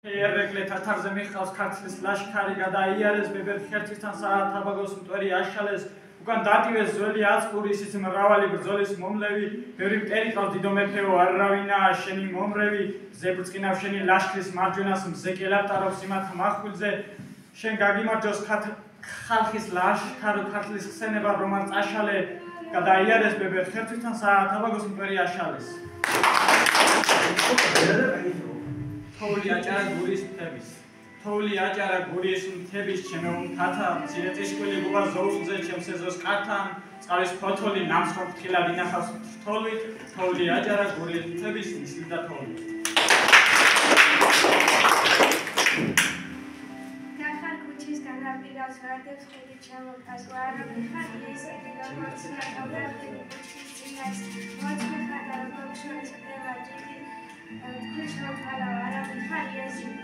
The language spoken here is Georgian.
ერეკლე თათარზე მიხავს ქართლის ლაშქარი გადაიარეს ბებერ ხერთისთან საათაბაგოს მტვერი აშალეს უკან დატივეს ძველი აწყური ისიც მრავალი ბრძოლის მომლევი ბევრი მტერი ყავს დიდო მეფეო არავინაა შენი მომრევი ზებრწყინავ შენი ლაშქრის მარჯვენას მზე კელაპტარობს იმათ მახვილზე შენ გაგიმარჯოს ხალხის ლაშქარო ქართლის ხსენება რომან წაშალე გადაიარეს ბებერ ხერთისთან საათაბაგოს მტვერი აშალეს თოვლი აჭარა გურის მთების თოვლი აჭარა გურის მთების ჩემო თათა ძირეწისკვილი გუღა ზოუსზე ჩემს ეზოს კართან წყარის ფოთოლი ნამსხვრ ფრთხილად ინახავს თოვლით თოვლი აჭარა გურის მთების ისლი და თოვლი ნახარ ქუჩის განაპირას ვარდებს ხელი ჩამოკას ვარდები ხარ ისეთი როგორც ნაკავდები ქუჩის წინას მოწმე ხარ და როგორც შორის ხდება ჯიგი ქუჩის მოხალა ვარდები ხარ ისეთი